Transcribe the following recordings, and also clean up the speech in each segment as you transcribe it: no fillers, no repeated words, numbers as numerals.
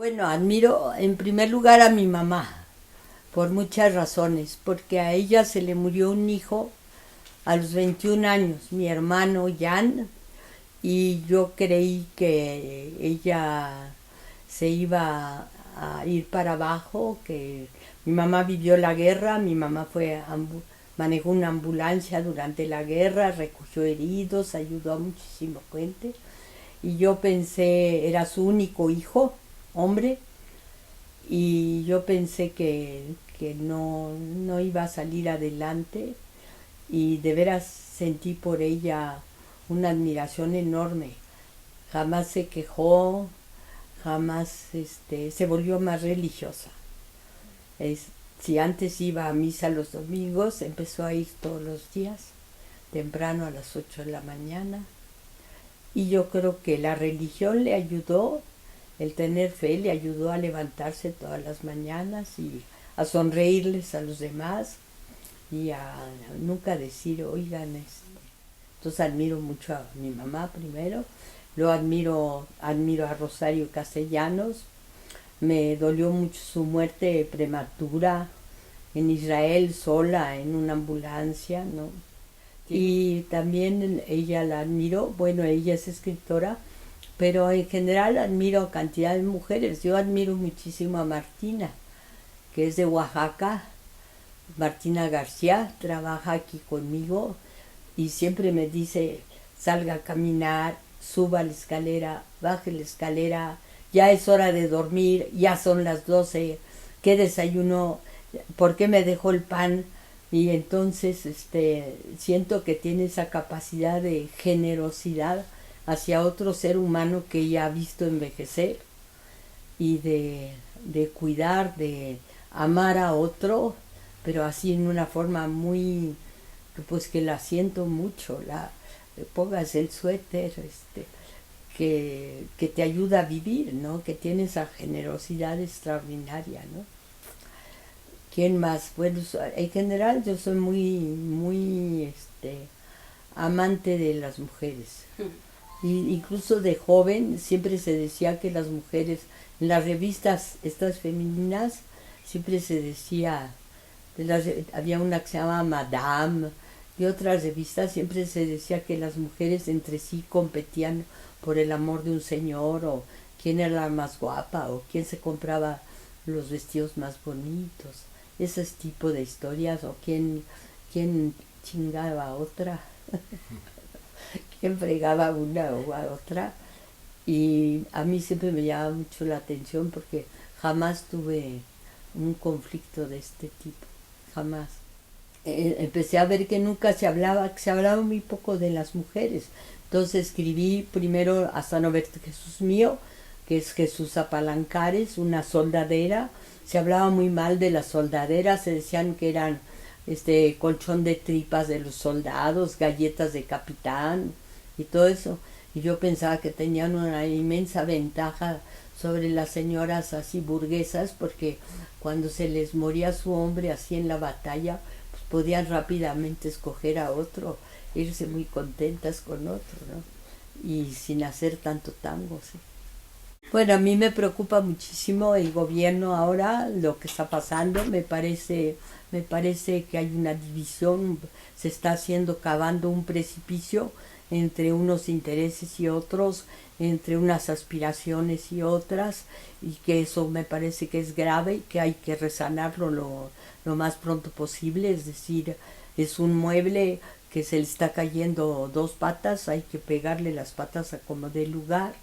Bueno, admiro en primer lugar a mi mamá, por muchas razones, porque a ella se le murió un hijo a los 21 años, mi hermano Jan, y yo creí que ella se iba a ir para abajo, que mi mamá vivió la guerra, mi mamá manejó una ambulancia durante la guerra, recogió heridos, ayudó a muchísima gente, y yo pensé, era su único hijo, hombre, y yo pensé que no iba a salir adelante, y de veras sentí por ella una admiración enorme. Jamás se quejó, jamás se volvió más religiosa. Es, si antes iba a misa los domingos, empezó a ir todos los días, temprano a las 8 de la mañana. Y yo creo que la religión le ayudó, el tener fe le ayudó a levantarse todas las mañanas y a sonreírles a los demás y a nunca decir, oigan, entonces admiro mucho a mi mamá primero, luego admiro a Rosario Castellanos. Me dolió mucho su muerte prematura en Israel, sola, en una ambulancia, ¿no? Y también ella la admiro, bueno, ella es escritora, pero en general admiro a cantidad de mujeres. Yo admiro muchísimo a Martina, que es de Oaxaca. Martina García trabaja aquí conmigo y siempre me dice, salga a caminar, suba la escalera, baje la escalera, ya es hora de dormir, ya son las 12, ¿qué desayuno? ¿Por qué me dejó el pan? Y entonces siento que tiene esa capacidad de generosidad hacia otro ser humano que ella ha visto envejecer y de cuidar, de amar a otro, pero así en una forma muy, pues que la siento mucho, pongas el suéter, que te ayuda a vivir, ¿no? Que tiene esa generosidad extraordinaria, ¿no? ¿Quién más? Bueno, en general yo soy muy amante de las mujeres. Y incluso de joven siempre se decía que las mujeres, en las revistas estas femeninas, siempre se decía, había una que se llama Madame, y otras revistas siempre se decía que las mujeres entre sí competían por el amor de un señor, o quién era la más guapa, o quién se compraba los vestidos más bonitos, ese tipo de historias, o quién chingaba a otra, quién fregaba una o a otra. Y a mí siempre me llama mucho la atención porque jamás tuve un conflicto de este tipo, jamás. Empecé a ver que nunca que se hablaba muy poco de las mujeres. Entonces escribí primero a San Oberto Jesús mío, que es Jesús Apalancares, una soldadera. Se hablaba muy mal de las soldaderas, se decían que eran colchón de tripas de los soldados, galletas de capitán y todo eso. Y yo pensaba que tenían una inmensa ventaja sobre las señoras así burguesas, porque cuando se les moría su hombre así en la batalla, pues podían rápidamente escoger a otro, irse muy contentas con otro, ¿no? Y sin hacer tanto tango, ¿sí? Bueno, a mí me preocupa muchísimo el gobierno ahora, lo que está pasando. Me parece que hay una división, se está cavando un precipicio entre unos intereses y otros, entre unas aspiraciones y otras, y que eso me parece que es grave y que hay que resanarlo lo más pronto posible. Es decir, es un mueble que se le está cayendo dos patas, hay que pegarle las patas a como dé lugar.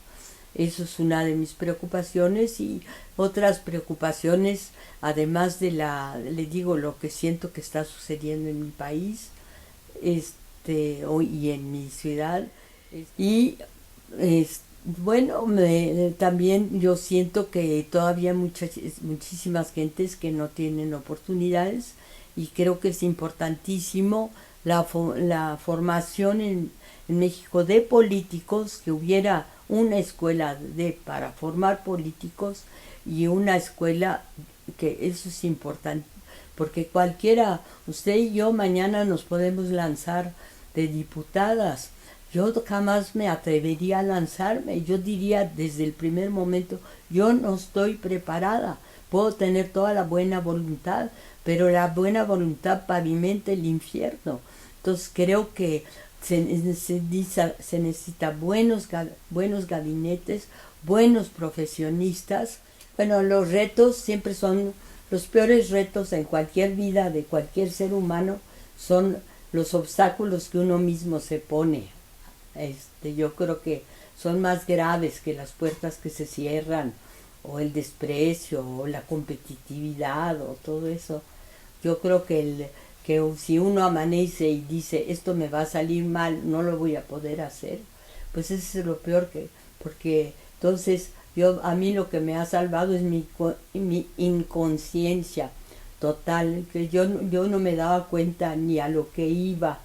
Eso es una de mis preocupaciones, y otras preocupaciones, además le digo, lo que siento que está sucediendo en mi país, hoy y en mi ciudad. Y bueno, también yo siento que todavía muchísimas gentes que no tienen oportunidades, y creo que es importantísimo la formación en México de políticos, que hubiera una escuela para formar políticos y una escuela, que eso es importante, porque cualquiera, usted y yo mañana nos podemos lanzar de diputadas, yo jamás me atrevería a lanzarme. Yo diría desde el primer momento, yo no estoy preparada. Puedo tener toda la buena voluntad, pero la buena voluntad pavimenta el infierno. Entonces creo que se necesita buenos gabinetes, buenos profesionistas. Bueno, los retos siempre son los peores retos en cualquier vida de cualquier ser humano, son los obstáculos que uno mismo se pone. Yo creo que son más graves que las puertas que se cierran, o el desprecio, o la competitividad, o todo eso. Yo creo que si uno amanece y dice, esto me va a salir mal, no lo voy a poder hacer, pues eso es lo peor, porque entonces a mí lo que me ha salvado es mi inconsciencia total, que yo no me daba cuenta ni a lo que iba.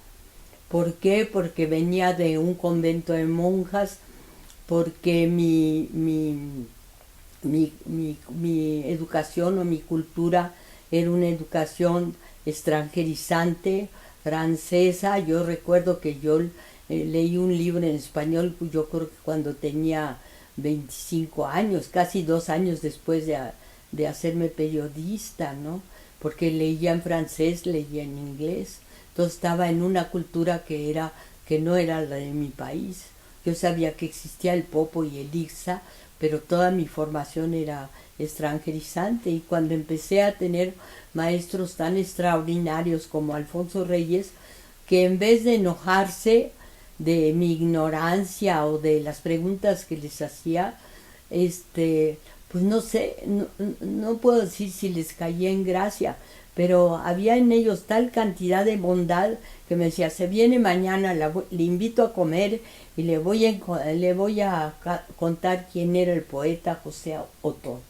¿Por qué? Porque venía de un convento de monjas, porque mi educación o mi cultura era una educación extranjerizante, francesa. Yo recuerdo que yo leí un libro en español, yo creo que cuando tenía 25 años, casi 2 años después de hacerme periodista, ¿no? Porque leía en francés, leía en inglés. Entonces estaba en una cultura que no era la de mi país. Yo sabía que existía el Popo y el Ixa, pero toda mi formación era extranjerizante, y cuando empecé a tener maestros tan extraordinarios como Alfonso Reyes, que en vez de enojarse de mi ignorancia o de las preguntas que les hacía, pues no sé, no puedo decir si les caía en gracia, pero había en ellos tal cantidad de bondad que me decía, se viene mañana, le invito a comer y le voy a contar quién era el poeta José Otón.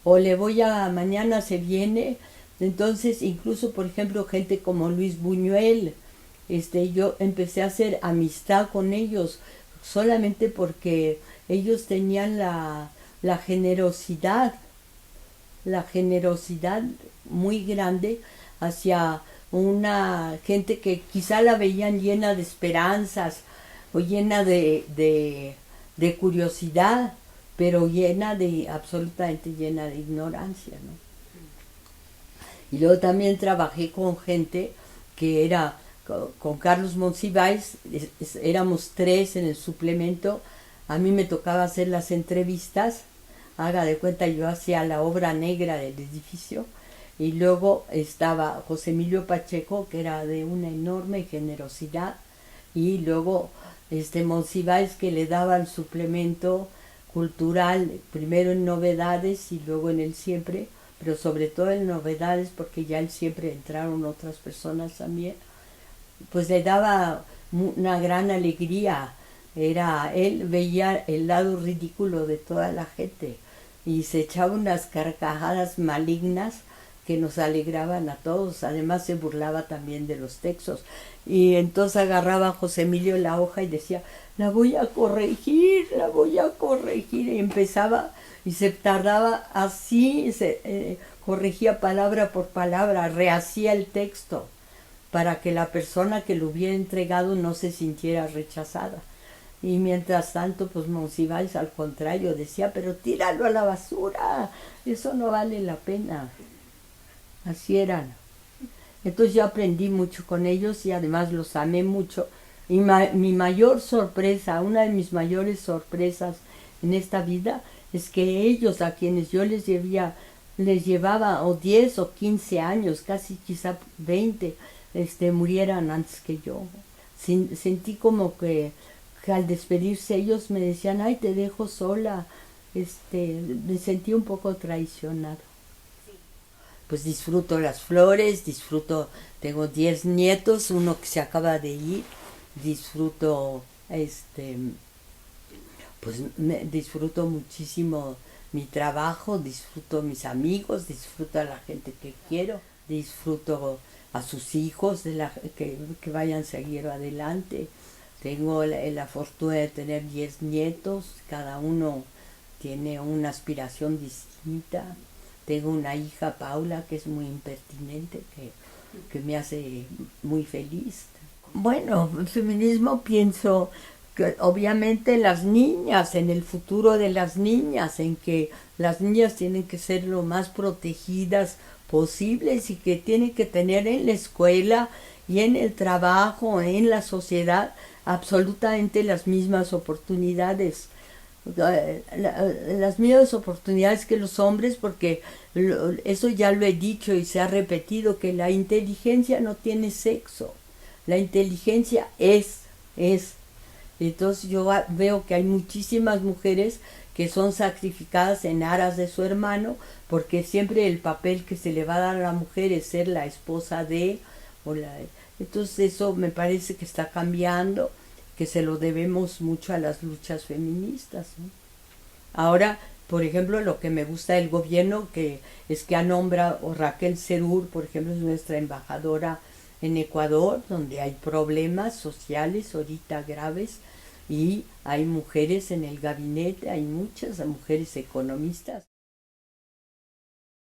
O mañana se viene. Entonces, incluso, por ejemplo, gente como Luis Buñuel, yo empecé a hacer amistad con ellos solamente porque ellos tenían la generosidad muy grande hacia una gente que quizá la veían llena de esperanzas o llena de curiosidad, pero absolutamente llena de ignorancia, ¿no? Y luego también trabajé con gente que era, con Carlos Monsiváis, éramos 3 en el suplemento. A mí me tocaba hacer las entrevistas, haga de cuenta, yo hacía la obra negra del edificio, y luego estaba José Emilio Pacheco, que era de una enorme generosidad, y luego Monsiváis, que le daba el suplemento cultural, primero en Novedades y luego en El Siempre, pero sobre todo en Novedades, porque ya en Siempre entraron otras personas también, pues le daba una gran alegría. Él veía el lado ridículo de toda la gente y se echaba unas carcajadas malignas que nos alegraban a todos. Además se burlaba también de los textos, y entonces agarraba a José Emilio la hoja y decía, la voy a corregir, y empezaba, y se tardaba así, corregía palabra por palabra, rehacía el texto para que la persona que lo hubiera entregado no se sintiera rechazada. Y mientras tanto, pues Monsiváis al contrario decía, pero tíralo a la basura, eso no vale la pena. Así eran. Entonces yo aprendí mucho con ellos y además los amé mucho. Y mi mayor sorpresa, una de mis mayores sorpresas en esta vida, es que ellos, a quienes yo les llevaba o 10 o 15 años, casi quizá 20, murieran antes que yo. Sentí como que al despedirse ellos me decían, ay, te dejo sola. Me sentí un poco traicionado. Pues disfruto las flores, tengo 10 nietos, uno que se acaba de ir, disfruto, pues disfruto muchísimo mi trabajo, disfruto mis amigos, disfruto a la gente que quiero, disfruto a sus hijos que vayan a seguir adelante. Tengo la fortuna de tener 10 nietos, cada uno tiene una aspiración distinta. Tengo una hija, Paula, que es muy impertinente, que me hace muy feliz. Bueno, el feminismo pienso obviamente las niñas, en el futuro de las niñas, en que las niñas tienen que ser lo más protegidas posibles y que tienen que tener en la escuela y en el trabajo, en la sociedad, absolutamente las mismas oportunidades. Las mismas oportunidades que los hombres, porque eso ya lo he dicho y se ha repetido, que la inteligencia no tiene sexo, la inteligencia es. Entonces yo veo que hay muchísimas mujeres que son sacrificadas en aras de su hermano, porque siempre el papel que se le va a dar a la mujer es ser la esposa de, entonces eso me parece que está cambiando, que se lo debemos mucho a las luchas feministas, ¿no? Ahora, por ejemplo, lo que me gusta del gobierno que es que ha nombrado Raquel Serur, por ejemplo, es nuestra embajadora en Ecuador, donde hay problemas sociales ahorita graves y hay mujeres en el gabinete, hay muchas mujeres economistas.